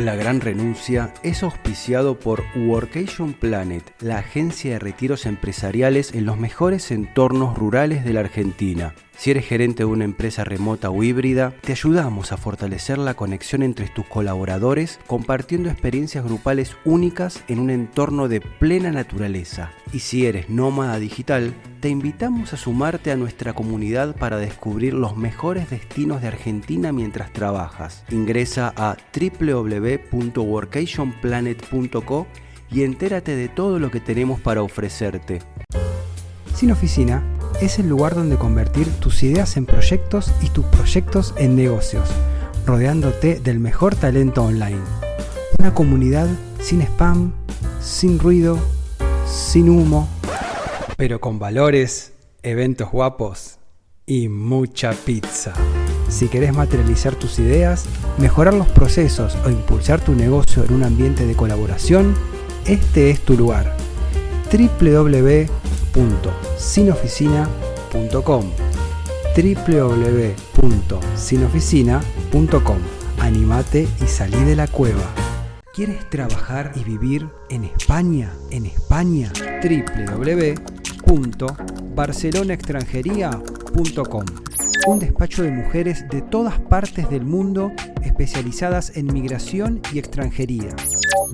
La Gran Renuncia es auspiciado por Workation Planet, la agencia de retiros empresariales en los mejores entornos rurales de la Argentina. Si eres gerente de una empresa remota o híbrida, te ayudamos a fortalecer la conexión entre tus colaboradores compartiendo experiencias grupales únicas en un entorno de plena naturaleza. Y si eres nómada digital, te invitamos a sumarte a nuestra comunidad para descubrir los mejores destinos de Argentina mientras trabajas. Ingresa a www.workationplanet.co y entérate de todo lo que tenemos para ofrecerte. Sin Oficina es el lugar donde convertir tus ideas en proyectos y tus proyectos en negocios, rodeándote del mejor talento online. Una comunidad sin spam, sin ruido, sin humo, pero con valores, eventos guapos y mucha pizza. Si querés materializar tus ideas, mejorar los procesos o impulsar tu negocio en un ambiente de colaboración, este es tu lugar. www.sinoficina.com www.sinoficina.com. Animate y salí de la cueva. ¿Quieres trabajar y vivir en España? www.barcelonaextranjería.com. Un despacho de mujeres de todas partes del mundo especializadas en migración y extranjería.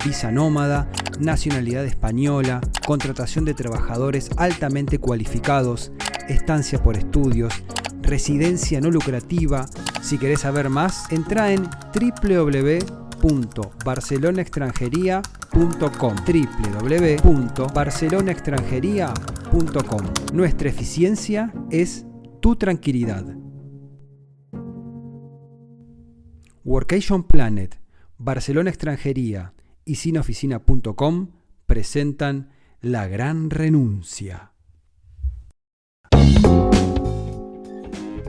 Visa nómada, nacionalidad española, contratación de trabajadores altamente cualificados, estancia por estudios, residencia no lucrativa. Si querés saber más, entra en www.barcelonaextranjería.com www.barcelonaextranjería.com. Nuestra eficiencia es tu tranquilidad. Workation Planet, Barcelona Extranjería y sinoficina.com presentan La Gran Renuncia.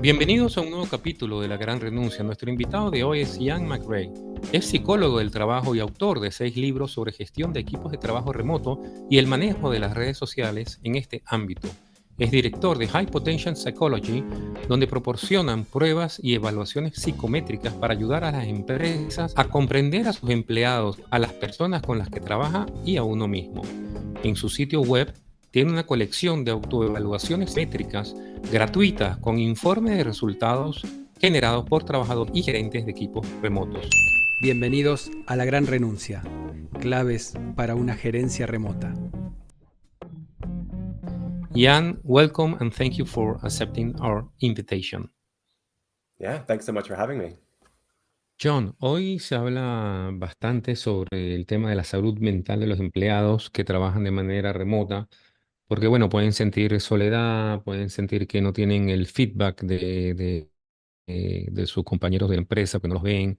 Bienvenidos a un nuevo capítulo de La Gran Renuncia. Nuestro invitado de hoy es Ian Mc Rae. Es psicólogo del trabajo y autor de 6 libros sobre gestión de equipos de trabajo remoto y el manejo de las redes sociales en este ámbito. Es director de High Potential Psychology, donde proporcionan pruebas y evaluaciones psicométricas para ayudar a las empresas a comprender a sus empleados, a las personas con las que trabaja y a uno mismo. En su sitio web tiene una colección de autoevaluaciones métricas gratuitas con informes de resultados generados por trabajadores y gerentes de equipos remotos. Bienvenidos a La Gran Renuncia, claves para una gerencia remota. Ian, welcome and thank you for accepting our invitation. Yeah, thanks so much for having me. John, hoy se habla bastante sobre el tema de la salud mental de los empleados que trabajan de manera remota, porque bueno, pueden sentir soledad, pueden sentir que no tienen el feedback de sus compañeros de la empresa, que no los ven,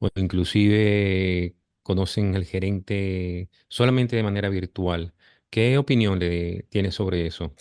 o inclusive conocen al gerente solamente de manera virtual. ¿Qué opinión le tiene sobre eso?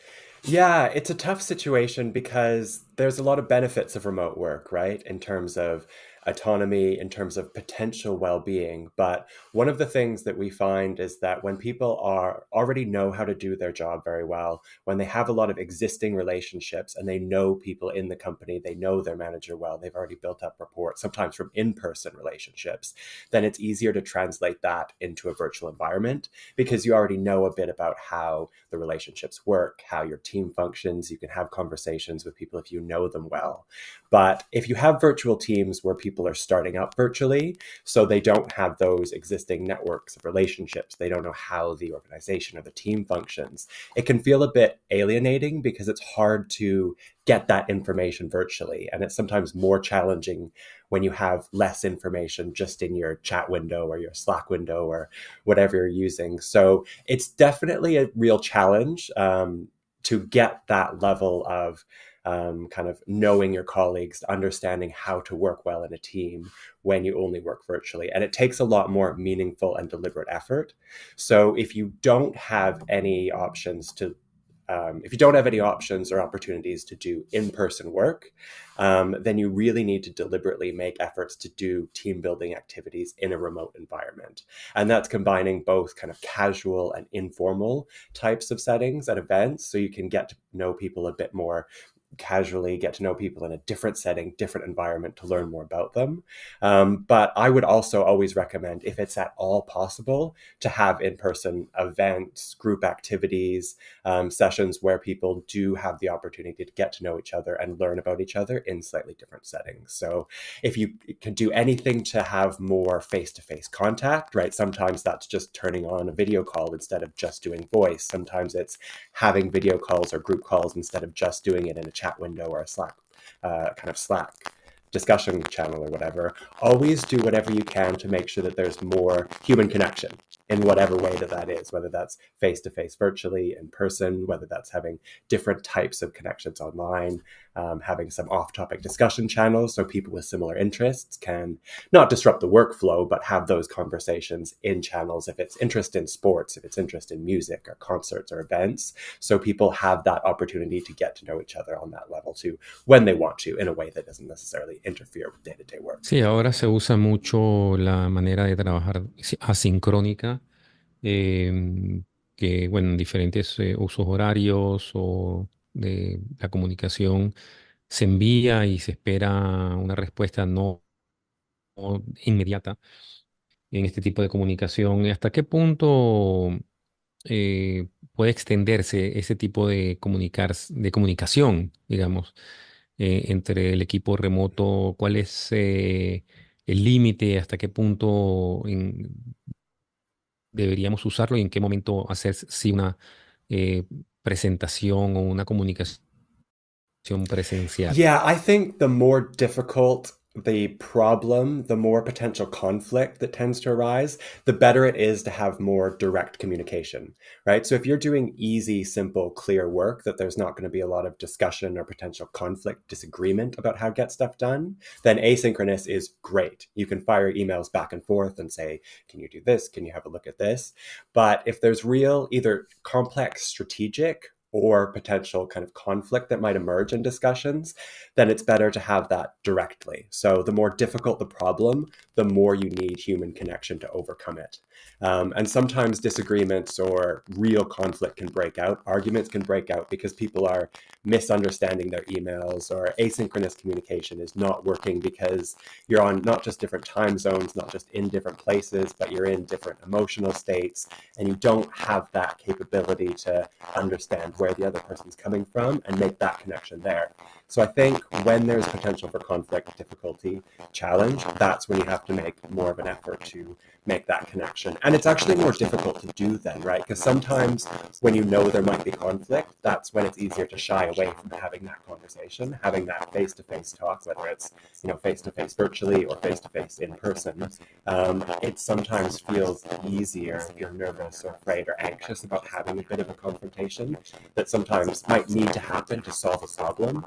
Yeah, it's a tough situation because there's a lot of benefits of remote work, right? In terms of autonomy, in terms of potential well-being. But one of the things that we find is that when people are already know how to do their job very well, when they have a lot of existing relationships and they know people in the company, they know their manager well, they've already built up rapport, sometimes from in-person relationships, then it's easier to translate that into a virtual environment because you already know a bit about how the relationships work, how your team functions. You can have conversations with people if you know them well. But if you have virtual teams where people are starting up virtually, so they don't have those existing networks of relationships, they don't know how the organization or the team functions, it can feel a bit alienating because it's hard to get that information virtually. And it's sometimes more challenging when you have less information just in your chat window or your Slack window or whatever you're using. So it's definitely a real challenge to get that level of kind of knowing your colleagues, understanding how to work well in a team when you only work virtually. And it takes a lot more meaningful and deliberate effort. So if you don't have any options or opportunities to do in-person work, then you really need to deliberately make efforts to do team building activities in a remote environment. And that's combining both kind of casual and informal types of settings at events, so you can get to know people a bit more casually get to know people in a different setting, different environment to learn more about them. But I would also always recommend, if it's at all possible, to have in-person events, group activities, sessions where people do have the opportunity to get to know each other and learn about each other in slightly different settings. So if you can do anything to have more face-to-face contact, right? Sometimes that's just turning on a video call instead of just doing voice. Sometimes it's having video calls or group calls instead of just doing it in a chat window or a Slack discussion channel or whatever. Always do whatever you can to make sure that there's more human connection in whatever way that is, whether that's face-to-face virtually, in person, whether that's having different types of connections online, having some off-topic discussion channels so people with similar interests can not disrupt the workflow, but have those conversations in channels if it's interest in sports, if it's interest in music or concerts or events, so people have that opportunity to get to know each other on that level too, when they want to, in a way that doesn't necessarily interfere with day-to-day work. Sí, ahora se usa mucho la manera de trabajar asincrónica, que, bueno, en diferentes usos horarios o de la comunicación se envía y se espera una respuesta no inmediata en este tipo de comunicación. ¿Hasta qué punto puede extenderse ese tipo de comunicación, digamos, entre el equipo remoto? ¿Cuál es el límite? ¿Hasta qué punto deberíamos usarlo y en qué momento hacer sí una eh, presentación o una comunicación presencial? Yeah, I think the more difficult the problem, the more potential conflict that tends to arise, the better it is to have more direct communication, right? So if you're doing easy, simple, clear work that there's not going to be a lot of discussion or potential conflict, disagreement about how to get stuff done, then asynchronous is great. You can fire emails back and forth and say, can you do this? Can you have a look at this? But if there's real, either complex strategic or potential kind of conflict that might emerge in discussions, then it's better to have that directly. So the more difficult the problem, the more you need human connection to overcome it. And sometimes disagreements or real conflict can break out. Arguments can break out because people are misunderstanding their emails, or asynchronous communication is not working because you're on not just different time zones, not just in different places, but you're in different emotional states, and you don't have that capability to understand where the other person's coming from and make that connection there. So I think when there's potential for conflict, difficulty, challenge, that's when you have to make more of an effort to make that connection. And it's actually more difficult to do then, right? Because sometimes when you know there might be conflict, that's when it's easier to shy away from having that conversation, having that face-to-face talk, whether it's, face-to-face virtually or face-to-face in person. It sometimes feels easier if you're nervous or afraid or anxious about having a bit of a confrontation that sometimes might need to happen to solve a problem.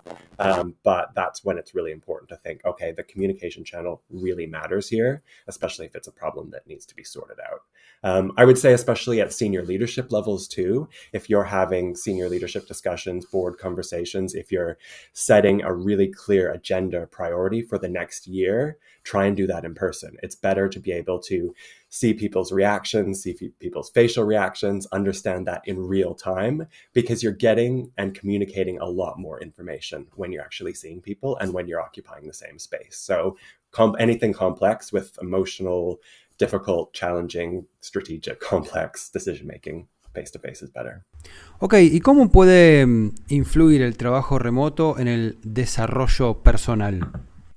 But that's when it's really important to think, okay, the communication channel really matters here, especially if it's a problem that needs to be sorted out. I would say, especially at senior leadership levels too, if you're having senior leadership discussions, board conversations, if you're setting a really clear agenda priority for the next year, try and do that in person. It's better to be able to see people's reactions, see people's facial reactions, understand that in real time, because you're getting and communicating a lot more information when you're actually seeing people and when you're occupying the same space. So anything complex with emotional, difficult, challenging, strategic, complex decision-making, face-to-face is better. Ok, ¿y cómo puede influir el trabajo remoto en el desarrollo personal?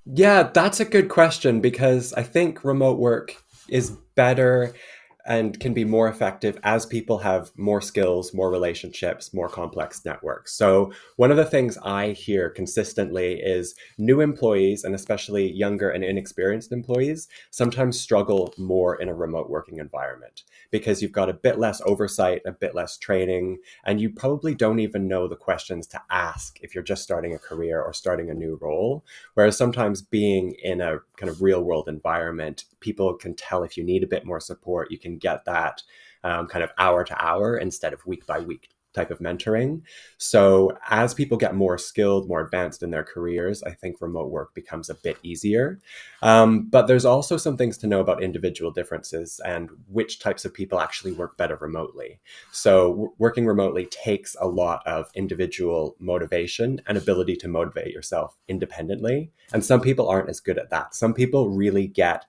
Yeah, that's a good question, because I think remote work is better and can be more effective as people have more skills, more relationships, more complex networks. So one of the things I hear consistently is new employees, and especially younger and inexperienced employees, sometimes struggle more in a remote working environment because you've got a bit less oversight, a bit less training, and you probably don't even know the questions to ask if you're just starting a career or starting a new role. Whereas sometimes being in a kind of real world environment, people can tell if you need a bit more support. You can get that kind of hour to hour instead of week by week type of mentoring. So as people get more skilled, more advanced in their careers, I think remote work becomes a bit easier. But there's also some things to know about individual differences and which types of people actually work better remotely. So working remotely takes a lot of individual motivation and ability to motivate yourself independently. And some people aren't as good at that. Some people really get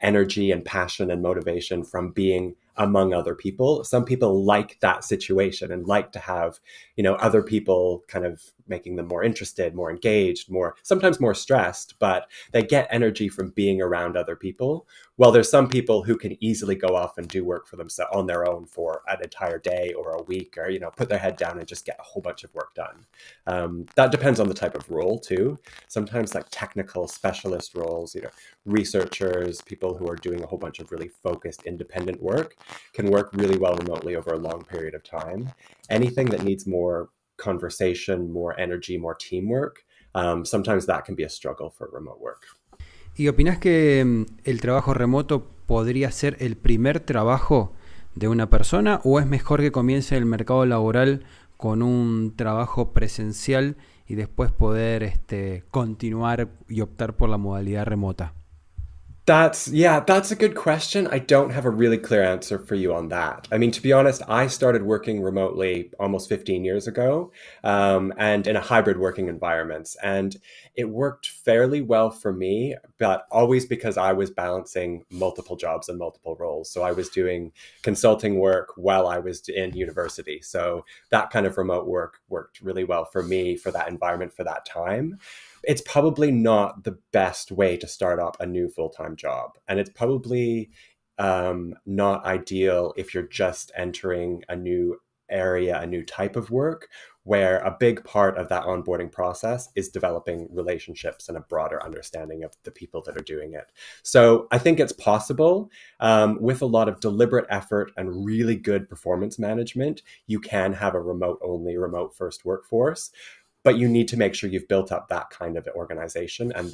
energy and passion and motivation from being among other people. Some people like that situation and like to have, other people kind of making them more interested, more engaged, sometimes more stressed, but they get energy from being around other people. Well, there's some people who can easily go off and do work for themselves on their own for an entire day or a week, or, put their head down and just get a whole bunch of work done. That depends on the type of role too. Sometimes like technical specialist roles, researchers, people who are doing a whole bunch of really focused independent work can work really well remotely over a long period of time. Anything that needs more conversation, more energy, more teamwork, sometimes that can be a struggle for remote work. ¿Y opinás que el trabajo remoto podría ser el primer trabajo de una persona o es mejor que comience el mercado laboral con un trabajo presencial y después poder continuar y optar por la modalidad remota? That's a good question. I don't have a really clear answer for you on that. I mean, to be honest, I started working remotely almost 15 years ago, and in a hybrid working environment. And it worked fairly well for me, but always because I was balancing multiple jobs and multiple roles. So I was doing consulting work while I was in university. So that kind of remote work worked really well for me, for that environment, for that time. It's probably not the best way to start up a new full-time job. And it's probably not ideal if you're just entering a new area, a new type of work, where a big part of that onboarding process is developing relationships and a broader understanding of the people that are doing it. So I think it's possible. With a lot of deliberate effort and really good performance management, you can have a remote-only, remote-first workforce. But you need to make sure you've built up that kind of organization and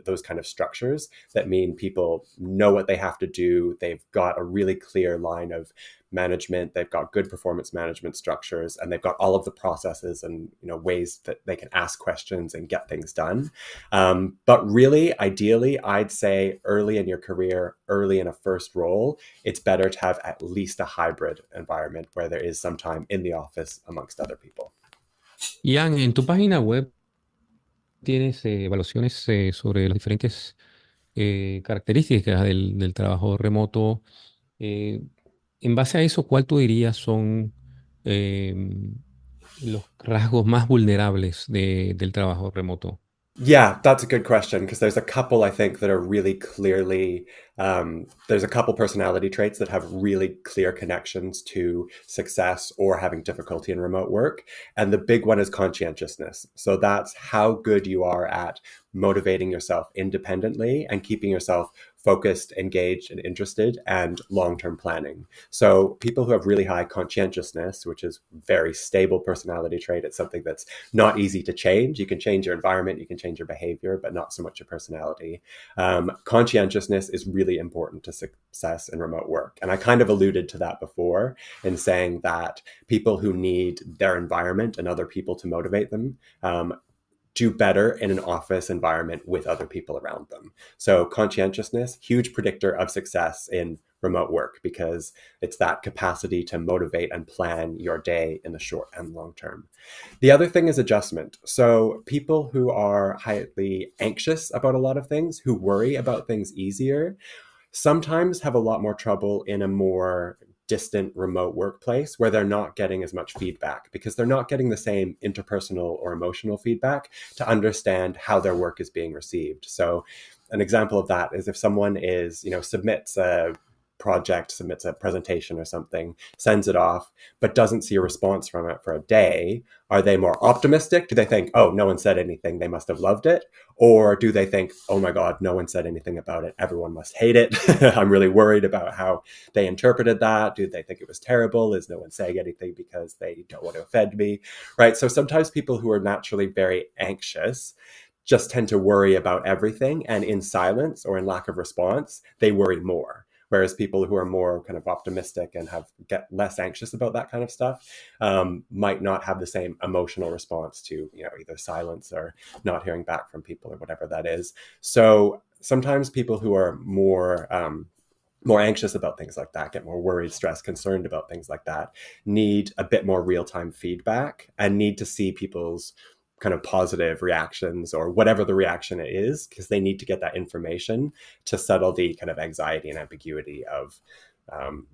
those kind of structures that mean people know what they have to do. They've got a really clear line of management. They've got good performance management structures, and they've got all of the processes and ways that they can ask questions and get things done. But really, ideally, I'd say early in your career, early in a first role, it's better to have at least a hybrid environment where there is some time in the office amongst other people. Ian, en tu página web tienes evaluaciones sobre las diferentes características del trabajo remoto. En base a eso, ¿cuál tú dirías son los rasgos más vulnerables del trabajo remoto? Yeah, that's a good question, because there's a couple, I think, that are really clearly, there's a couple personality traits that have really clear connections to success or having difficulty in remote work. And the big one is conscientiousness. So that's how good you are at motivating yourself independently and keeping yourself focused, engaged, and interested, and long-term planning. So people who have really high conscientiousness, which is very stable personality trait, it's something that's not easy to change. You can change your environment, you can change your behavior, but not so much your personality. Conscientiousness is really important to success in remote work. And I kind of alluded to that before in saying that people who need their environment and other people to motivate them do better in an office environment with other people around them. So conscientiousness, huge predictor of success in remote work, because it's that capacity to motivate and plan your day in the short and long term. The other thing is adjustment. So people who are highly anxious about a lot of things, who worry about things easier, sometimes have a lot more trouble in a more distant remote workplace where they're not getting as much feedback, because they're not getting the same interpersonal or emotional feedback to understand how their work is being received. So an example of that is if someone submits a project, submits a presentation or something, sends it off, but doesn't see a response from it for a day, are they more optimistic? Do they think, oh, no one said anything, they must have loved it? Or do they think, oh my God, no one said anything about it, everyone must hate it? I'm really worried about how they interpreted that. Do they think it was terrible? Is no one saying anything because they don't want to offend me? Right? So sometimes people who are naturally very anxious just tend to worry about everything, and in silence or in lack of response, they worry more. whereas people who are more kind of optimistic and get less anxious about that kind of stuff might not have the same emotional response to, either silence or not hearing back from people or whatever that is. So sometimes people who are more anxious about things like that, get more worried, stressed, concerned about things like that, need a bit more real-time feedback and need to see people's kind of positive reactions or whatever the reaction is, because they need to get that information to settle the kind of anxiety and ambiguity of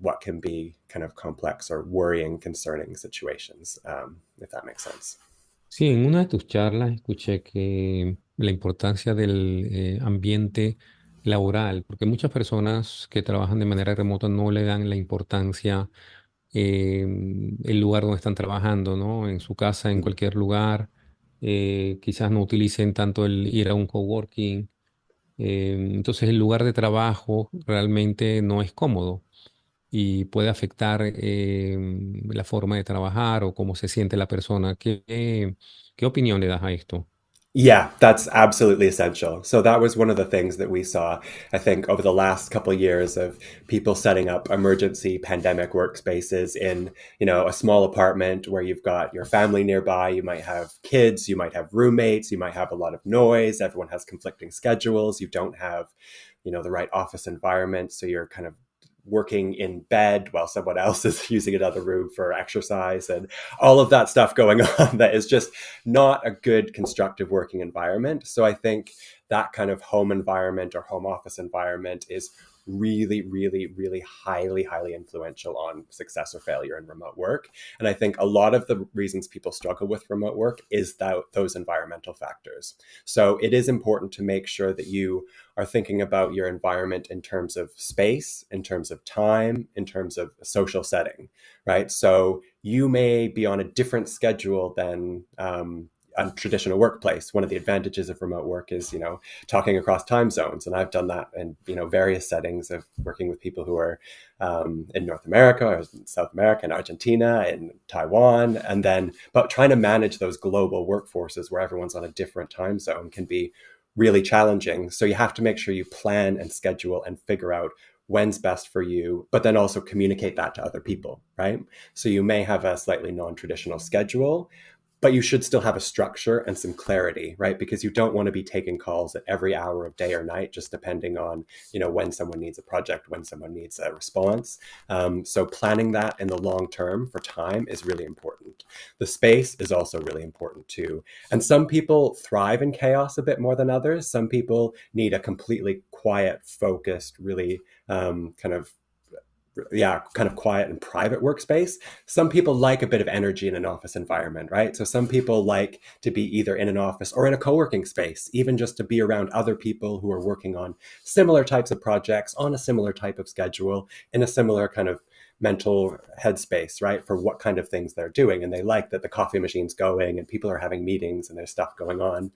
what can be kind of complex or worrying, concerning situations, if that makes sense. Sí, en una de tus charlas escuché que la importancia del ambiente laboral, porque muchas personas que trabajan de manera remota no le dan la importancia el lugar donde están trabajando, ¿no? En su casa, en cualquier lugar. Quizás no utilicen tanto el ir a un coworking. Entonces el lugar de trabajo realmente no es cómodo y puede afectar la forma de trabajar o cómo se siente la persona. ¿Qué opinión le das a esto? Yeah, that's absolutely essential. So that was one of the things that we saw, I think, over the last couple of years of people setting up emergency pandemic workspaces in, a small apartment where you've got your family nearby. You might have kids, you might have roommates, you might have a lot of noise. Everyone has conflicting schedules. You don't have, the right office environment. So you're kind of working in bed while someone else is using another room for exercise and all of that stuff going on that is just not a good constructive working environment. So I think that kind of home environment or home office environment is really, really, really highly influential on success or failure in remote work. And I think a lot of the reasons people struggle with remote work is those environmental factors. So it is important to make sure that you are thinking about your environment in terms of space, in terms of time, in terms of social setting, right? So you may be on a different schedule than a traditional workplace. One of the advantages of remote work is, talking across time zones. And I've done that in, various settings of working with people who are in North America or South America and Argentina and Taiwan. And then, but trying to manage those global workforces where everyone's on a different time zone can be really challenging. So you have to make sure you plan and schedule and figure out when's best for you, but then also communicate that to other people, right? So you may have a slightly non-traditional schedule, but you should still have a structure and some clarity, right? Because you don't want to be taking calls at every hour of day or night, just depending on, when someone needs a project, when someone needs a response. So planning that in the long term for time is really important. The space is also really important too. And some people thrive in chaos a bit more than others. Some people need a completely quiet, focused, really kind of quiet and private workspace. Some people like a bit of energy in an office environment, right? So some people like to be either in an office or in a co-working space, even just to be around other people who are working on similar types of projects on a similar type of schedule in a similar kind of mental headspace, right? For what kind of things they're doing. And they like that the coffee machine's going and people are having meetings and there's stuff going on.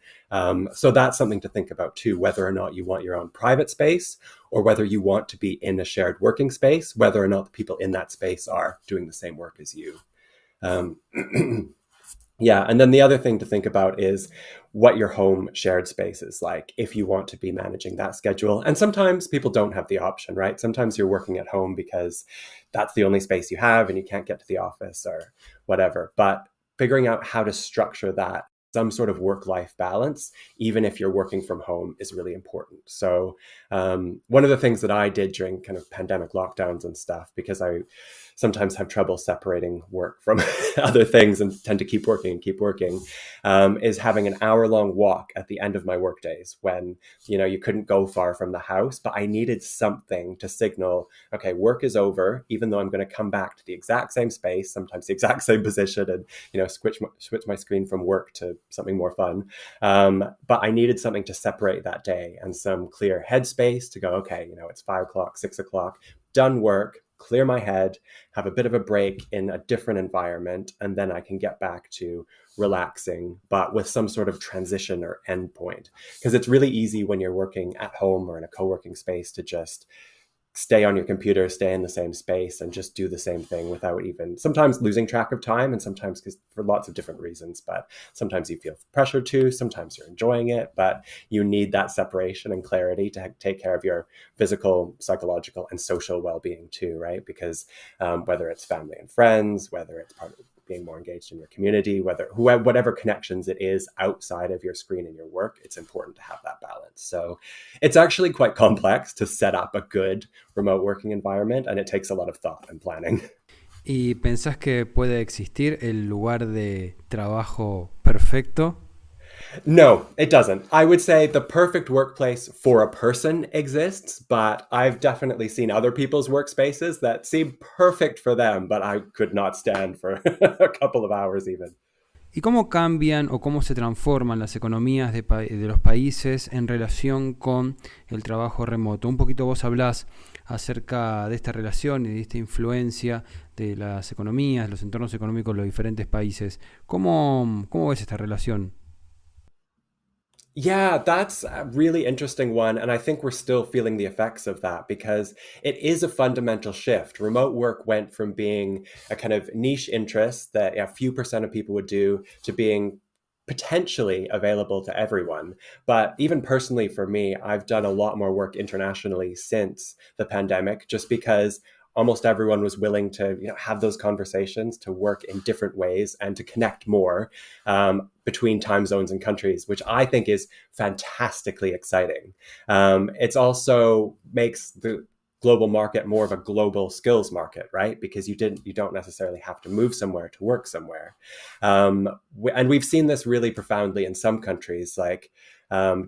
So that's something to think about too, whether or not you want your own private space or whether you want to be in a shared working space, whether or not the people in that space are doing the same work as you. Yeah. And then the other thing to think about is what your home shared space is like if you want to be managing that schedule. And sometimes people don't have the option, right? Sometimes you're working at home because that's the only space you have and you can't get to the office or whatever. But figuring out how to structure that, some sort of work-life balance, even if you're working from home, is really important. So one of the things that I did during kind of pandemic lockdowns and stuff, because I sometimes have trouble separating work from other things and tend to keep working, is having an hour-long walk at the end of my work days when, you couldn't go far from the house, but I needed something to signal, okay, work is over, even though I'm going to come back to the exact same space, sometimes the exact same position, and, switch my screen from work to something more fun. But I needed something to separate that day and some clear headspace to go, okay, it's 5 o'clock, 6 o'clock, done work, clear my head, have a bit of a break in a different environment, and then I can get back to relaxing, but with some sort of transition or end point. Because it's really easy when you're working at home or in a co-working space to just stay on your computer, stay in the same space, and just do the same thing without even sometimes losing track of time, and sometimes because for lots of different reasons. But sometimes you feel pressured to, sometimes you're enjoying it, but you need that separation and clarity to take care of your physical, psychological, and social well-being too, right? Because whether it's family and friends, whether it's part of being more engaged in your community, whatever connections it is outside of your screen and your work, it's important to have that balance. So it's actually quite complex to set up a good remote working environment, and it takes a lot of thought and planning. ¿Y pensás que puede existir el lugar de trabajo perfecto? No, it doesn't. I would say the perfect workplace for a person exists, but I've definitely seen other people's workspaces that seem perfect for them, but I could not stand for a couple of hours even. ¿Y cómo cambian o cómo se transforman las economías de los países en relación con el trabajo remoto? Un poquito vos hablás acerca de esta relación y de esta influencia de las economías, los entornos económicos de los diferentes países. ¿Cómo ves esta relación? Yeah, that's a really interesting one. And I think we're still feeling the effects of that because it is a fundamental shift. Remote work went from being a kind of niche interest that a few percent of people would do to being potentially available to everyone. But even personally for me, I've done a lot more work internationally since the pandemic just because almost everyone was willing to have those conversations, to work in different ways and to connect more between time zones and countries, which I think is fantastically exciting. It's also makes the global market more of a global skills market, right? Because you don't necessarily have to move somewhere to work somewhere. And we've seen this really profoundly in some countries, like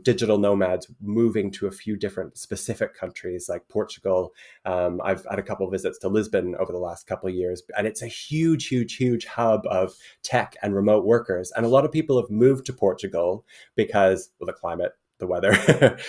digital nomads moving to a few different specific countries like Portugal. I've had a couple of visits to Lisbon over the last couple of years, and it's a huge, huge, huge hub of tech and remote workers. And a lot of people have moved to Portugal because, well, the climate, the weather,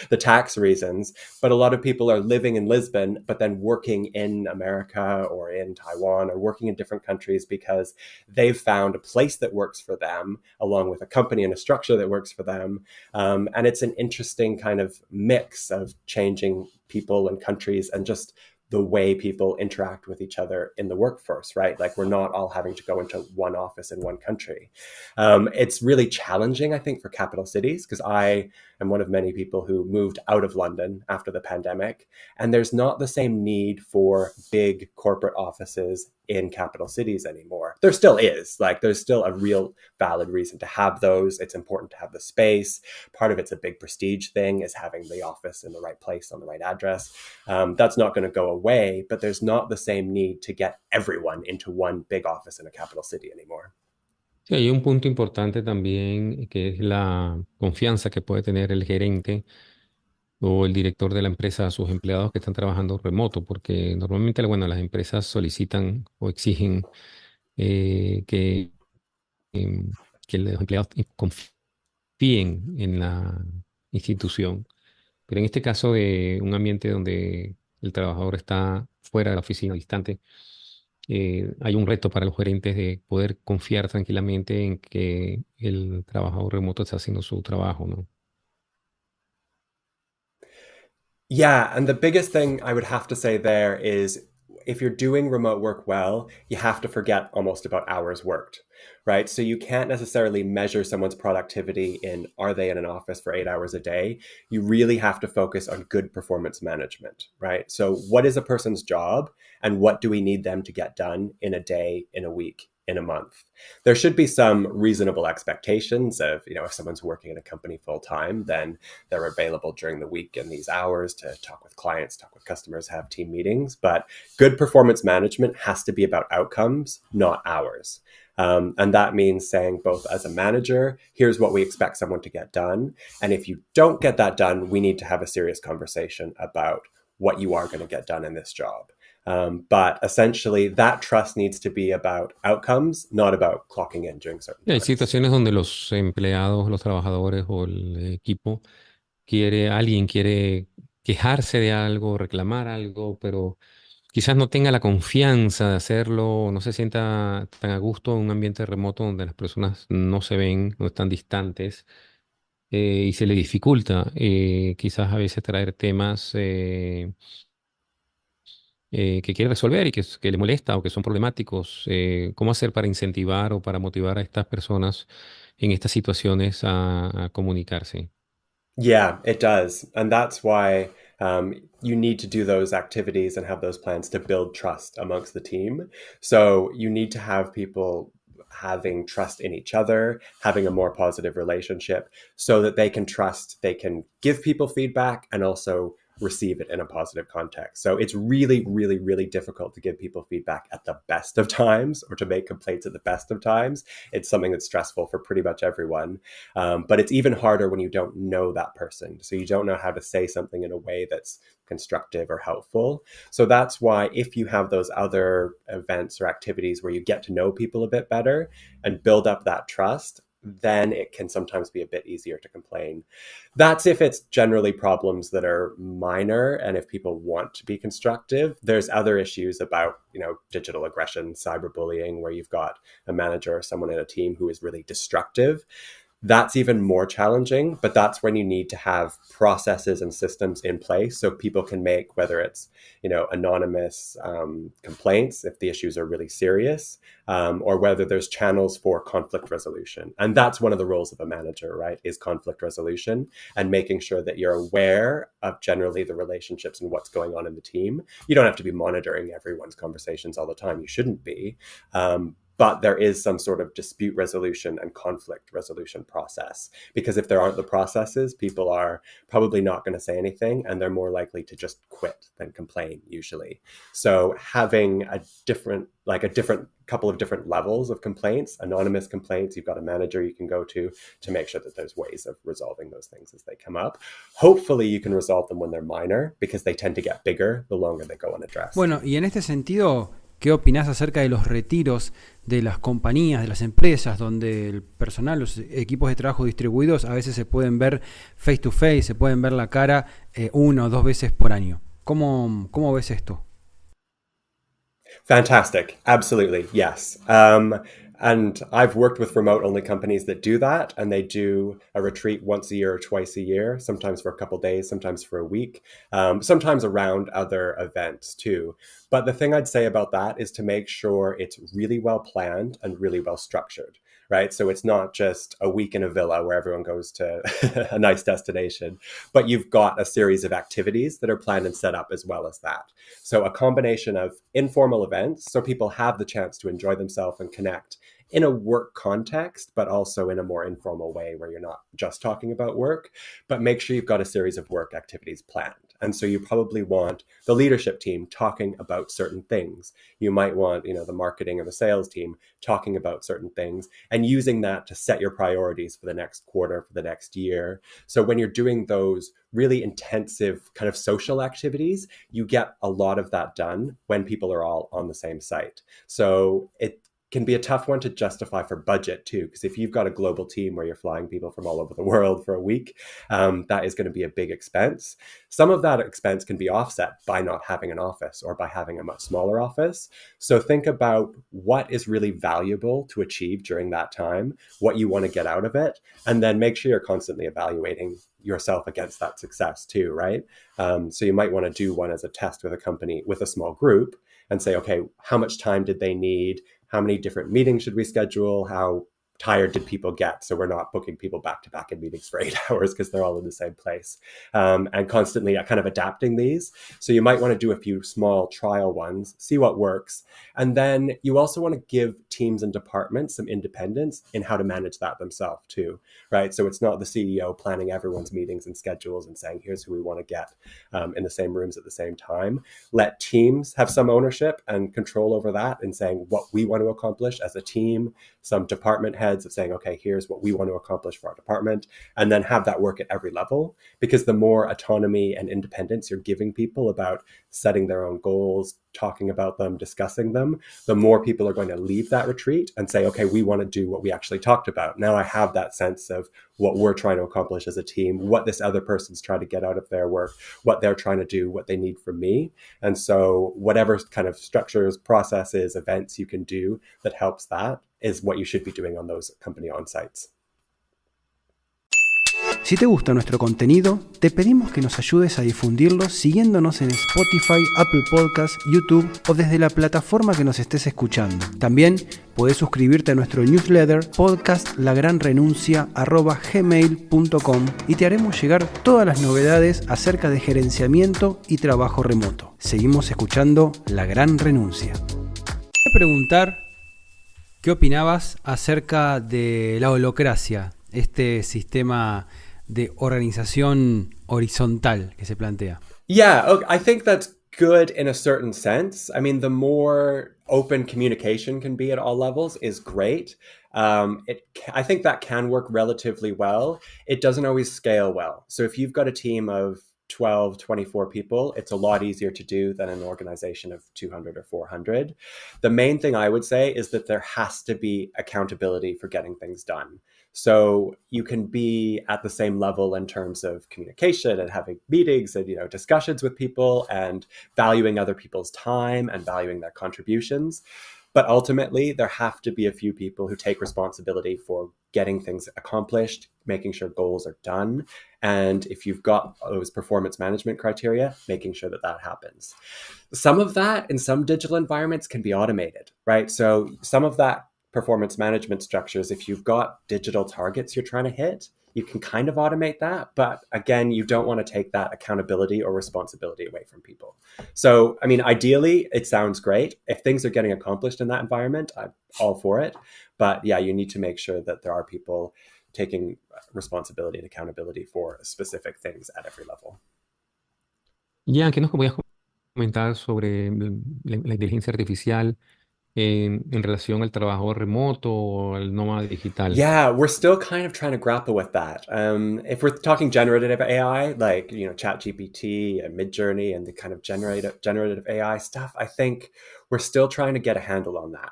the tax reasons, but a lot of people are living in Lisbon, but then working in America or in Taiwan or working in different countries because they've found a place that works for them, along with a company and a structure that works for them. And it's an interesting kind of mix of changing people and countries and just the way people interact with each other in the workforce, right? Like we're not all having to go into one office in one country. It's really challenging, I think, for capital cities because I am one of many people who moved out of London after the pandemic, and there's not the same need for big corporate offices in capital cities anymore. There still is, like there's still a real valid reason to have those. It's important to have the space. Part of it's a big prestige thing is having the office in the right place on the right address. That's not going to go away, but there's not the same need to get everyone into one big office in a capital city anymore. Sí, hay un punto importante también que es la confianza que puede tener el gerente o el director de la empresa a sus empleados que están trabajando remoto, porque normalmente, bueno, las empresas solicitan o exigen que, que los empleados confíen en la institución. Pero en este caso de un ambiente donde el trabajador está fuera de la oficina, distante, hay un reto para los gerentes de poder confiar tranquilamente en que el trabajador remoto está haciendo su trabajo, ¿no? Yeah, and the biggest thing I would have to say there is if you're doing remote work well, you have to forget almost about hours worked, right? So you can't necessarily measure someone's productivity in are they in an office for 8 hours a day? You really have to focus on good performance management, right? So what is a person's job and what do we need them to get done in a day, in a week, in a month? There should be some reasonable expectations of, if someone's working in a company full time, then they're available during the week in these hours to talk with clients, talk with customers, have team meetings. But good performance management has to be about outcomes, not hours. And that means saying both as a manager, here's what we expect someone to get done. And if you don't get that done, we need to have a serious conversation about what you are going to get done in this job. But essentially, that trust needs to be about outcomes, not about clocking in during certain Hay times. situaciones donde los empleados, los trabajadores o el equipo alguien quiere quejarse de algo, reclamar algo, pero quizás no tenga la confianza de hacerlo, no se sienta tan a gusto en un ambiente remoto donde las personas no se ven, no están distantes, y se le dificulta quizás a veces traer temas que quiere resolver y que le molesta o que son problemáticos. ¿Cómo hacer para incentivar o para motivar a estas personas en estas situaciones a comunicarse? Yeah, it does. And that's why you need to do those activities and have those plans to build trust amongst the team. So you need to have people having trust in each other, having a more positive relationship so that they can trust, they can give people feedback and also receive it in a positive context. So it's really, really, really difficult to give people feedback at the best of times or to make complaints at the best of times. It's something that's stressful for pretty much everyone. But it's even harder when you don't know that person. So you don't know how to say something in a way that's constructive or helpful. So that's why if you have those other events or activities where you get to know people a bit better and build up that trust, then it can sometimes be a bit easier to complain. That's if it's generally problems that are minor and if people want to be constructive. There's other issues about, digital aggression, cyberbullying, where you've got a manager or someone in a team who is really destructive. That's even more challenging, but that's when you need to have processes and systems in place so people can make, whether it's, anonymous complaints if the issues are really serious, or whether there's channels for conflict resolution. And that's one of the roles of a manager, right, is conflict resolution and making sure that you're aware of generally the relationships and what's going on in the team. You don't have to be monitoring everyone's conversations all the time. You shouldn't be. But there is some sort of dispute resolution and conflict resolution process. Because if there aren't the processes, people are probably not going to say anything and they're more likely to just quit than complain usually. So having a different couple of different levels of complaints, anonymous complaints, you've got a manager you can go to make sure that there's ways of resolving those things as they come up. Hopefully you can resolve them when they're minor because they tend to get bigger the longer they go unaddressed. Bueno, y en este sentido, ¿qué opinás acerca de los retiros de las compañías, de las empresas, donde el personal, los equipos de trabajo distribuidos a veces se pueden ver face to face, se pueden ver la cara una o dos veces por año? ¿Cómo ves esto? Fantastic. Absolutely. Yes. And I've worked with remote-only companies that do that, and they do a retreat once a year or twice a year, sometimes for a couple of days, sometimes for a week, sometimes around other events too. But the thing I'd say about that is to make sure it's really well planned and really well structured, right? So it's not just a week in a villa where everyone goes to a nice destination, but you've got a series of activities that are planned and set up as well as that. So a combination of informal events, so people have the chance to enjoy themselves and connect in a work context, but also in a more informal way where you're not just talking about work, but make sure you've got a series of work activities planned. And so you probably want the leadership team talking about certain things. You might want, the marketing or the sales team talking about certain things and using that to set your priorities for the next quarter, for the next year. So when you're doing those really intensive kind of social activities, you get a lot of that done when people are all on the same site. So it can be a tough one to justify for budget too, because if you've got a global team where you're flying people from all over the world for a week, that is going to be a big expense. Some of that expense can be offset by not having an office or by having a much smaller office. So think about what is really valuable to achieve during that time, what you want to get out of it, and then make sure you're constantly evaluating yourself against that success too, right? So you might want to do one as a test with a company with a small group and say, okay, how much time did they need? How many different meetings should we schedule? How tired did people get? So we're not booking people back to back in meetings for 8 hours because they're all in the same place, and constantly kind of adapting these. So you might want to do a few small trial ones, see what works. And then you also want to give teams and departments some independence in how to manage that themselves too, right? So it's not the CEO planning everyone's meetings and schedules and saying, here's who we want to get in the same rooms at the same time. Let teams have some ownership and control over that and saying what we want to accomplish as a team, some department heads of saying, okay, here's what we want to accomplish for our department, and then have that work at every level. Because the more autonomy and independence you're giving people about setting their own goals, talking about them, discussing them, the more people are going to leave that retreat and say, okay, we want to do what we actually talked about. Now I have that sense of what we're trying to accomplish as a team, what this other person's trying to get out of their work, what they're trying to do, what they need from me. And so whatever kind of structures, processes, events you can do that helps that is what you should be doing on those company on-sites. Si te gusta nuestro contenido, te pedimos que nos ayudes a difundirlo siguiéndonos en Spotify, Apple Podcasts, YouTube o desde la plataforma que nos estés escuchando. También podés suscribirte a nuestro newsletter podcastlagranrenuncia@gmail.com y te haremos llegar todas las novedades acerca de gerenciamiento y trabajo remoto. Seguimos escuchando La Gran Renuncia. Voy a preguntar qué opinabas acerca de la holocracia, este sistema de organización horizontal que se plantea. Yeah, okay, I think that's good in a certain sense. I mean, the more open communication can be at all levels is great. I think that can work relatively well. It doesn't always scale well. So if you've got a team of 12, 24 people, it's a lot easier to do than an organization of 200 or 400. The main thing I would say is that there has to be accountability for getting things done. So you can be at the same level in terms of communication and having meetings and, discussions with people and valuing other people's time and valuing their contributions. But ultimately, there have to be a few people who take responsibility for getting things accomplished, making sure goals are done. And if you've got those performance management criteria, making sure that that happens. Some of that in some digital environments can be automated, right? So some of that performance management structures, if you've got digital targets you're trying to hit, you can kind of automate that. But again, you don't want to take that accountability or responsibility away from people. So, I mean, ideally, it sounds great. If things are getting accomplished in that environment, I'm all for it. But yeah, you need to make sure that there are people taking responsibility and accountability for specific things at every level. Ya, ¿qué nos podías comentar sobre la inteligencia artificial en relación al trabajo remoto o al nómada digital? Yeah, we're still kind of trying to grapple with that. If we're talking generative AI, like ChatGPT and Midjourney and the kind of generative AI stuff, I think we're still trying to get a handle on that.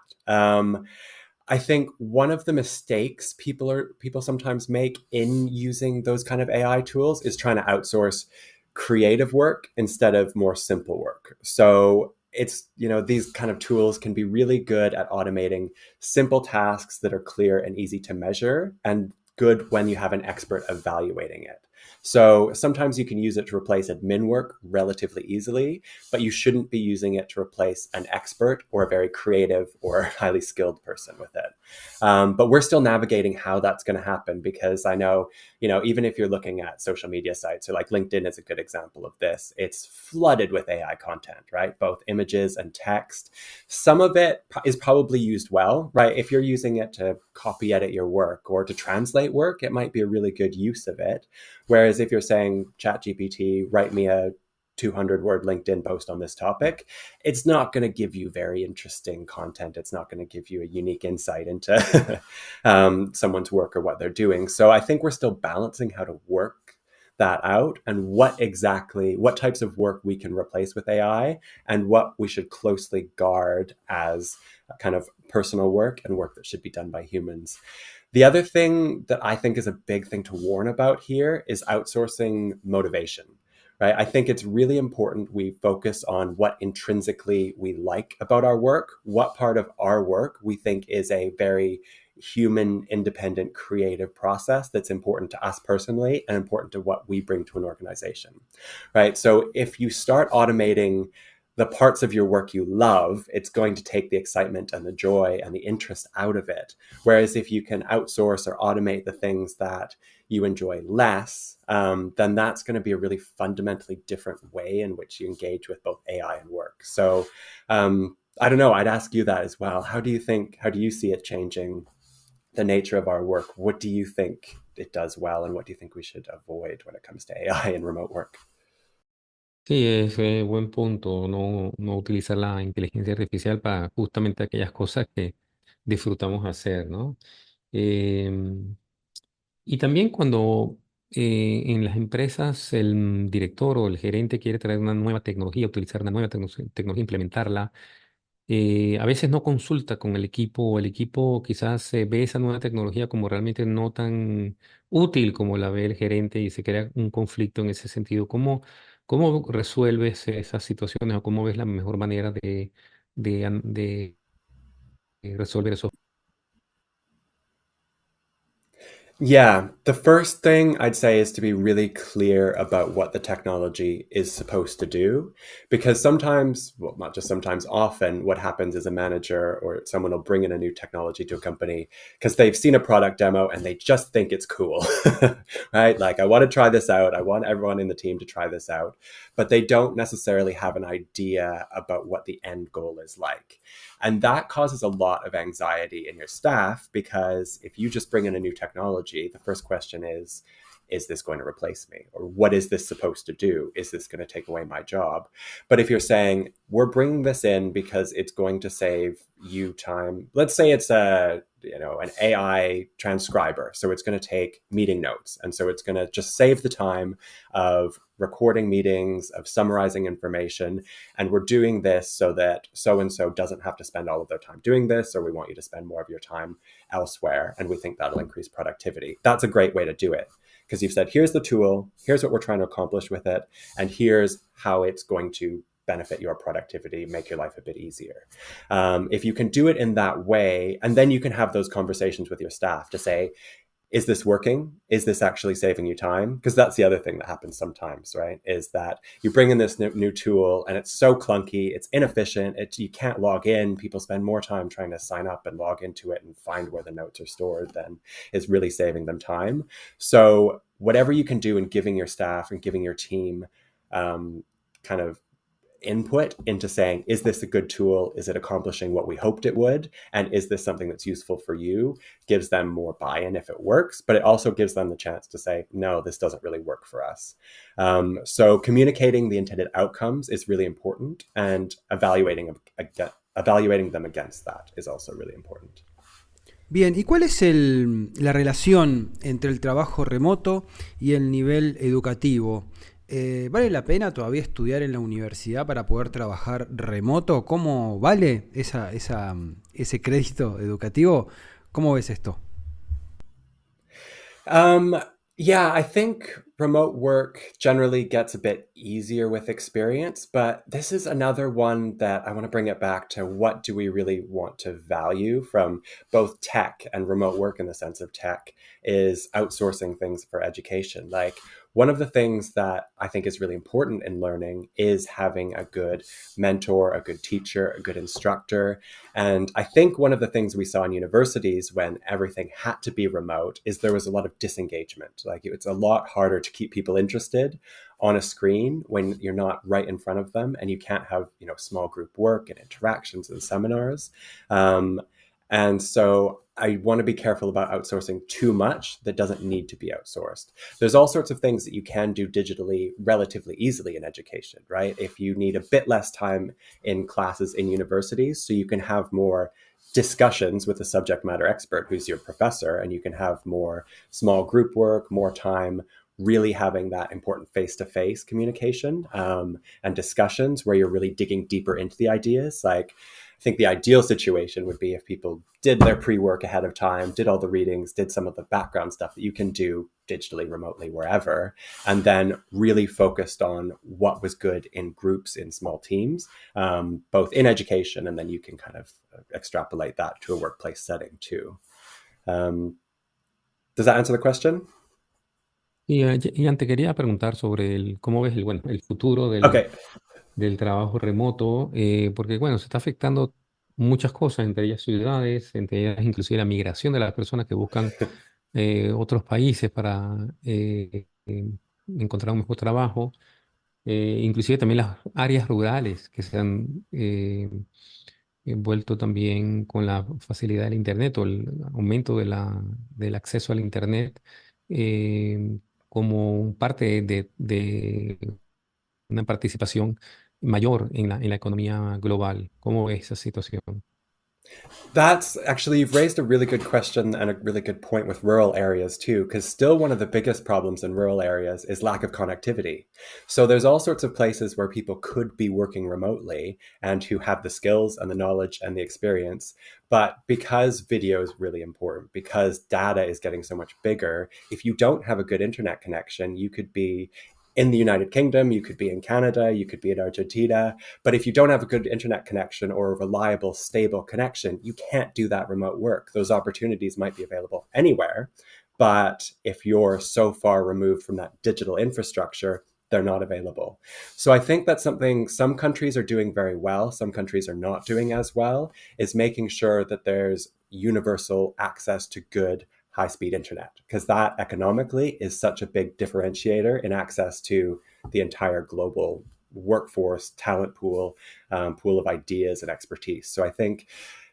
I think one of the mistakes people sometimes make in using those kind of AI tools is trying to outsource creative work instead of more simple work. So it's, these kind of tools can be really good at automating simple tasks that are clear and easy to measure, and good when you have an expert evaluating it. So sometimes you can use it to replace admin work relatively easily, but you shouldn't be using it to replace an expert or a very creative or highly skilled person with it. But we're still navigating how that's going to happen, because I know, even if you're looking at social media sites, or like LinkedIn is a good example of this, it's flooded with AI content, right? Both images and text. Some of it is probably used well, right? If you're using it to copy edit your work or to translate work, it might be a really good use of it. Whereas if you're saying, ChatGPT, write me a 200-word LinkedIn post on this topic, it's not going to give you very interesting content. It's not going to give you a unique insight into someone's work or what they're doing. So I think we're still balancing how to work that out, and what types of work we can replace with AI, and what we should closely guard as kind of personal work and work that should be done by humans. The other thing that I think is a big thing to warn about here is outsourcing motivation, right? I think it's really important we focus on what intrinsically we like about our work, what part of our work we think is a very human, independent, creative process that's important to us personally and important to what we bring to an organization, right? So if you start automating the parts of your work you love, it's going to take the excitement and the joy and the interest out of it. Whereas if you can outsource or automate the things that you enjoy less, then that's going to be a really fundamentally different way in which you engage with both AI and work. So I don't know, I'd ask you that as well. How do you see it changing the nature of our work? What do you think it does well, and what do you think we should avoid when it comes to AI and remote work? Sí, es buen punto, no utilizar la inteligencia artificial para justamente aquellas cosas que disfrutamos hacer, ¿no? Em, y también cuando en las empresas el director o el gerente quiere traer una nueva tecnología, utilizar una nueva tecnología, implementarla, a veces no consulta con el equipo, o el equipo quizás ve esa nueva tecnología como realmente no tan útil como la ve el gerente, y se crea un conflicto en ese sentido. ¿Cómo resuelves esas situaciones, o cómo ves la mejor manera de resolver esos? Yeah, the first thing I'd say is to be really clear about what the technology is supposed to do. Because sometimes, well, not just sometimes, often what happens is a manager or someone will bring in a new technology to a company because they've seen a product demo and they just think it's cool, right? Like, I want to try this out. I want everyone in the team to try this out. But they don't necessarily have an idea about what the end goal is like. And that causes a lot of anxiety in your staff because if you just bring in a new technology, the first question is this going to replace me? Or what is this supposed to do? Is this going to take away my job? But if you're saying, we're bringing this in because it's going to save you time, let's say it's an AI transcriber. So it's going to take meeting notes. And so it's going to just save the time of recording meetings, of summarizing information. And we're doing this so that so-and-so doesn't have to spend all of their time doing this, or we want you to spend more of your time elsewhere. And we think that'll increase productivity. That's a great way to do it. Because you've said, here's the tool, here's what we're trying to accomplish with it, and here's how it's going to benefit your productivity, make your life a bit easier. If you can do it in that way, and then you can have those conversations with your staff to say, is this working? Is this actually saving you time? Because that's the other thing that happens sometimes, right? Is that you bring in this new tool and it's so clunky, it's inefficient, you can't log in. People spend more time trying to sign up and log into it and find where the notes are stored than is really saving them time. So whatever you can do in giving your staff and giving your team kind of input into saying, is this a good tool? Is it accomplishing what we hoped it would? And is this something that's useful for you? Gives them more buy-in if it works, but it also gives them the chance to say, no, this doesn't really work for us. So communicating the intended outcomes is really important, and evaluating them against that is also really important. Bien, ¿y cuál es la relación entre el trabajo remoto y el nivel educativo? ¿Vale la pena todavía estudiar en la universidad para poder trabajar remoto? ¿Cómo vale ese crédito educativo? ¿Cómo ves esto? Yeah, I think remote work generally gets a bit easier with experience, but this is another one that I want to bring it back to, what do we really want to value from both tech and remote work in the sense of tech is outsourcing things for education. Like, one of the things that I think is really important in learning is having a good mentor, a good teacher, a good instructor. And I think one of the things we saw in universities when everything had to be remote is there was a lot of disengagement. Like, it's a lot harder to keep people interested on a screen when you're not right in front of them, and you can't have, small group work and interactions and seminars. And so I want to be careful about outsourcing too much that doesn't need to be outsourced. There's all sorts of things that you can do digitally relatively easily in education, right? If you need a bit less time in classes in universities, so you can have more discussions with a subject matter expert who's your professor, and you can have more small group work, more time really having that important face-to-face communication and discussions where you're really digging deeper into the ideas. Like, I think the ideal situation would be if people did their pre-work ahead of time, did all the readings, did some of the background stuff that you can do digitally, remotely, wherever, and then really focused on what was good in groups, in small teams, both in education, and then you can kind of extrapolate that to a workplace setting too. Does that answer the question? Y Ian, te quería preguntar sobre cómo ves el futuro Okay. del trabajo remoto, porque se está afectando muchas cosas, entre ellas ciudades, entre ellas inclusive la migración de las personas que buscan otros países para encontrar un mejor trabajo, inclusive también las áreas rurales que se han vuelto también con la facilidad del Internet o el aumento del acceso al Internet como parte de una participación mayor en la economía global. ¿Cómo ves esa situación? That's actually, you've raised a really good question and a really good point with rural areas too, because still one of the biggest problems in rural areas is lack of connectivity. So there's all sorts of places where people could be working remotely and who have the skills and the knowledge and the experience. But because video is really important, because data is getting so much bigger, if you don't have a good internet connection, you could be in the United Kingdom, you could be in Canada, you could be in Argentina, but if you don't have a good internet connection or a reliable, stable connection, you can't do that remote work. Those opportunities might be available anywhere, but if you're so far removed from that digital infrastructure, they're not available. So I think that's something some countries are doing very well, some countries are not doing as well, is making sure that there's universal access to good high-speed internet, because that economically is such a big differentiator in access to the entire global workforce, talent pool, pool of ideas and expertise. So I think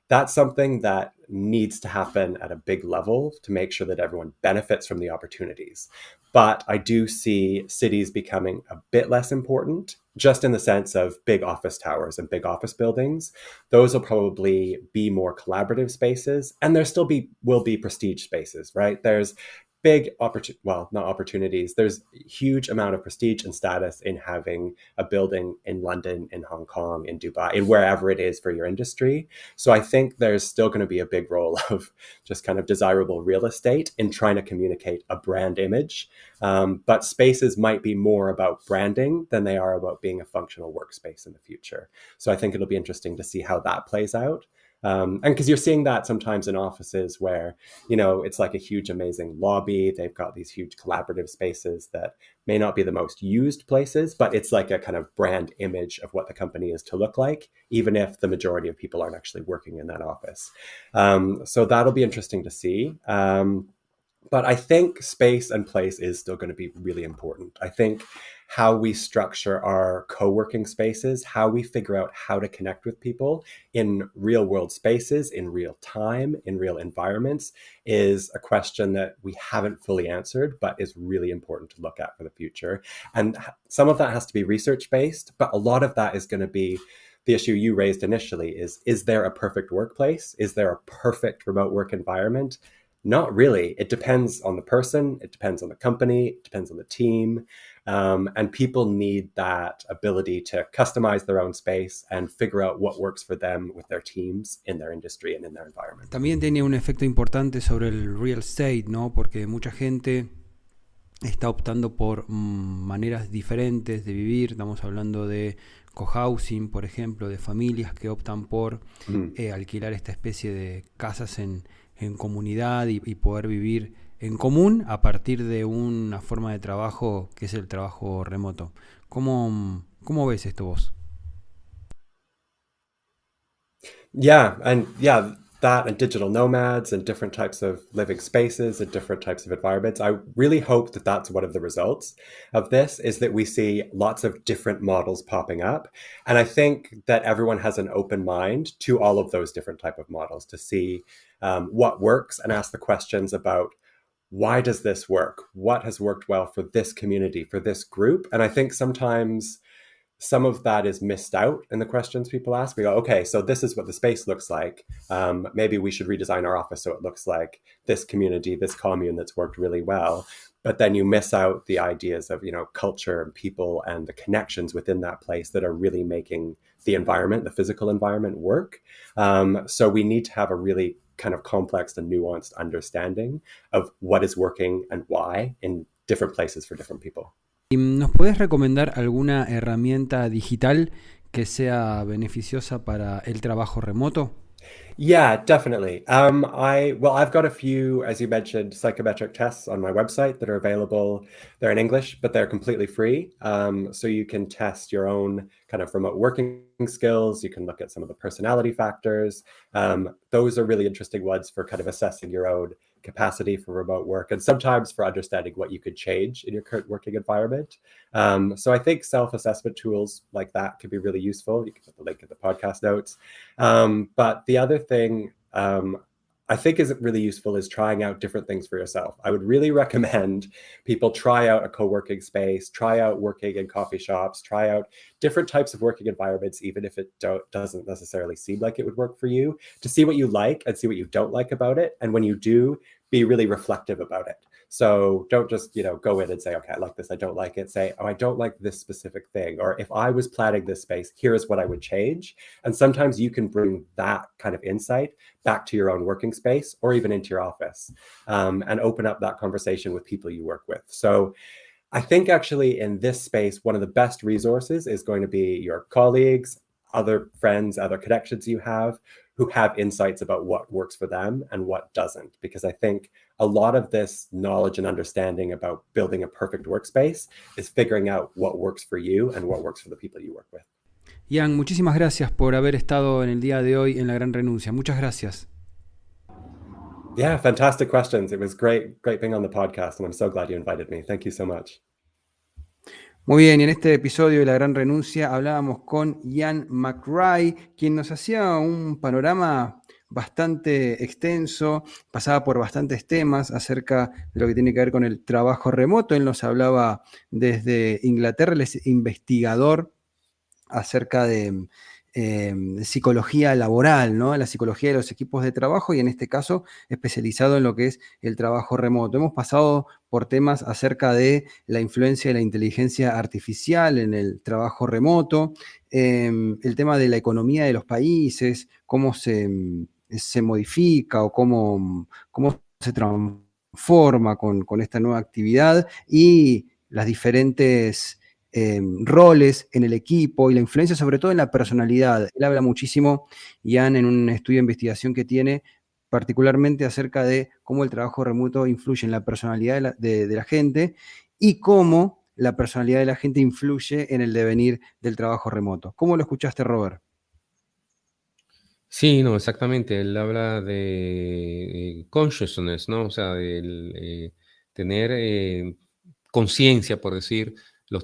that's something that needs to happen at a big level to make sure that everyone benefits from the opportunities. But I do see cities becoming a bit less important, just in the sense of big office towers and big office buildings. Those will probably be more collaborative spaces, and there still will be prestige spaces, right? There's big not opportunities. There's a huge amount of prestige and status in having a building in London, in Hong Kong, in Dubai, in wherever it is for your industry. So I think there's still going to be a big role of just kind of desirable real estate in trying to communicate a brand image. But spaces might be more about branding than they are about being a functional workspace in the future. So I think it'll be interesting to see how that plays out. And because you're seeing that sometimes in offices where, it's like a huge, amazing lobby. They've got these huge collaborative spaces that may not be the most used places, but it's like a kind of brand image of what the company is to look like, even if the majority of people aren't actually working in that office. So that'll be interesting to see. But I think space and place is still going to be really important. I think how we structure our co-working spaces, how we figure out how to connect with people in real world spaces, in real time, in real environments, is a question that we haven't fully answered, but is really important to look at for the future. And some of that has to be research-based, but a lot of that is going to be the issue you raised initially is there a perfect workplace? Is there a perfect remote work environment? Not really. It depends on the person. It depends on the company. It depends on the team. And people need that ability to customize their own space and figure out what works for them with their teams in their industry and in their environment. También tiene un efecto importante sobre el real estate, ¿no? Porque mucha gente está optando por maneras diferentes de vivir. Estamos hablando de cohousing, por ejemplo, de familias que optan por alquilar esta especie de casas en comunidad y poder vivir en común a partir de una forma de trabajo que es el trabajo remoto. ¿Cómo ves esto vos? That and digital nomads and different types of living spaces and different types of environments. I really hope that that's one of the results of this, is that we see lots of different models popping up. And I think that everyone has an open mind to all of those different type of models to see what works and ask the questions about why does this work? What has worked well for this community, for this group? And I think sometimes some of that is missed out in the questions people ask. We go, okay, so this is what the space looks like. Maybe we should redesign our office so it looks like this community, this commune that's worked really well. But then you miss out the ideas of, culture and people and the connections within that place that are really making the environment, the physical environment work. So we need to have a really kind of complex and nuanced understanding of what is working and why in different places for different people. ¿Nos puedes recomendar alguna herramienta digital que sea beneficiosa para el trabajo remoto? Yeah, definitely. I've got a few, as you mentioned, psychometric tests on my website that are available. They're in English, but they're completely free. So you can test your own kind of remote working skills. You can look at some of the personality factors. Those are really interesting ones for kind of assessing your own capacity for remote work and sometimes for understanding what you could change in your current working environment. So I think self-assessment tools like that could be really useful. You can put the link in the podcast notes. But the other thing I think is really useful is trying out different things for yourself. I would really recommend people try out a co-working space, try out working in coffee shops, try out different types of working environments, even if it doesn't necessarily seem like it would work for you, to see what you like and see what you don't like about it. And when you do, be really reflective about it. So don't just, go in and say, okay, I like this, I don't like it. Say, oh, I don't like this specific thing. Or if I was planning this space, here's what I would change. And sometimes you can bring that kind of insight back to your own working space or even into your office and open up that conversation with people you work with. So I think actually in this space, one of the best resources is going to be your colleagues, other friends, other connections you have who have insights about what works for them and what doesn't. Because I think a lot of this knowledge and understanding about building a perfect workspace is figuring out what works for you and what works for the people you work with. Ian, muchísimas gracias por haber estado en el día de hoy en La Gran Renuncia. Muchas gracias. Yeah, fantastic questions. It was great being on the podcast, and I'm so glad you invited me. Thank you so much. Muy bien, y en este episodio de La Gran Renuncia hablábamos con Ian Mc Rae, quien nos hacía un panorama bastante extenso, pasaba por bastantes temas acerca de lo que tiene que ver con el trabajo remoto. Él nos hablaba desde Inglaterra, él es investigador acerca de psicología laboral, ¿no? La psicología de los equipos de trabajo y en este caso especializado en lo que es el trabajo remoto. Hemos pasado por temas acerca de la influencia de la inteligencia artificial en el trabajo remoto, el tema de la economía de los países, cómo se modifica o cómo se transforma con esta nueva actividad y las diferentes roles en el equipo y la influencia sobre todo en la personalidad. Él habla muchísimo, Ian, en un estudio de investigación que tiene particularmente acerca de cómo el trabajo remoto influye en la personalidad de la gente y cómo la personalidad de la gente influye en el devenir del trabajo remoto. ¿Cómo lo escuchaste, Robert? Sí, no, exactamente. Él habla de consciousness, ¿no? O sea, del tener conciencia, por decir,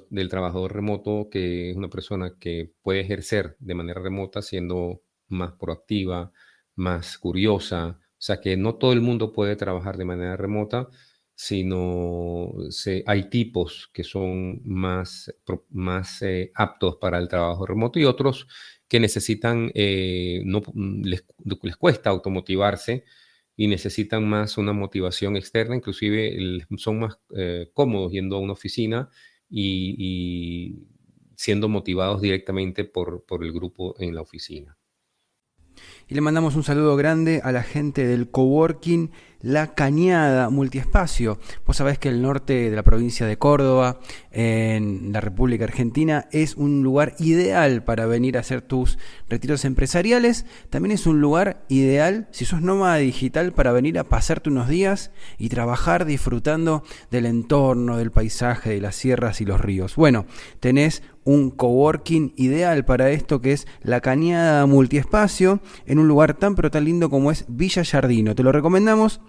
del trabajador remoto, que es una persona que puede ejercer de manera remota siendo más proactiva, más curiosa. O sea, que no todo el mundo puede trabajar de manera remota, sino hay tipos que son más aptos para el trabajo remoto y otros que necesitan, les cuesta automotivarse y necesitan más una motivación externa, inclusive son más cómodos yendo a una oficina y siendo motivados directamente por el grupo en la oficina. Y le mandamos un saludo grande a la gente del coworking La Cañada Multiespacio. Vos sabés que el norte de la provincia de Córdoba, en la República Argentina, es un lugar ideal para venir a hacer tus retiros empresariales. También es un lugar ideal, si sos nómada digital, para venir a pasarte unos días y trabajar disfrutando del entorno, del paisaje, de las sierras y los ríos. Bueno, tenés un coworking ideal para esto, que es La Cañada Multiespacio, en un lugar tan pero tan lindo como es Villa Yardino. Te lo recomendamos.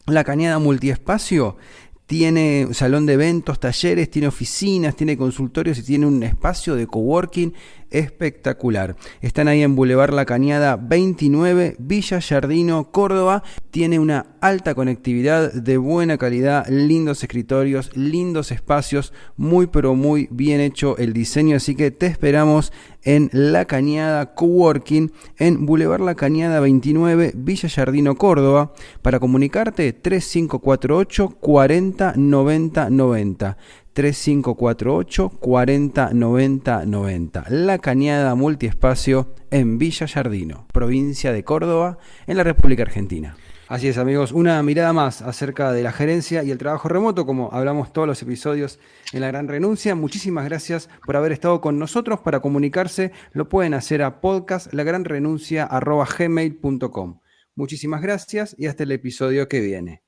La Cañada Multiespacio tiene un salón de eventos, talleres, tiene oficinas, tiene consultorios y tiene un espacio de coworking espectacular. Están ahí en Boulevard La Cañada 29, Villa Yardino, Córdoba. Tiene una alta conectividad de buena calidad, lindos escritorios, lindos espacios, muy pero muy bien hecho el diseño, así que te esperamos en La Cañada Coworking, en Boulevard La Cañada 29, Villa Yardino, Córdoba. Para comunicarte, 3548 40 90 90. 3548 40 90 90. La Cañada Multiespacio en Villa Yardino, provincia de Córdoba, en la República Argentina. Así es, amigos, una mirada más acerca de la gerencia y el trabajo remoto, como hablamos todos los episodios en La Gran Renuncia. Muchísimas gracias por haber estado con nosotros. Para comunicarse lo pueden hacer a podcastlagranrenuncia@gmail.com. Muchísimas gracias y hasta el episodio que viene.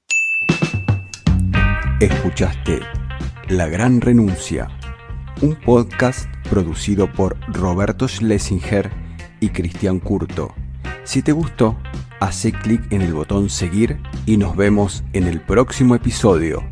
Escuchaste La Gran Renuncia, un podcast producido por Roberto Schlesinger y Cristian Curto. Si te gustó, hace clic en el botón seguir y nos vemos en el próximo episodio.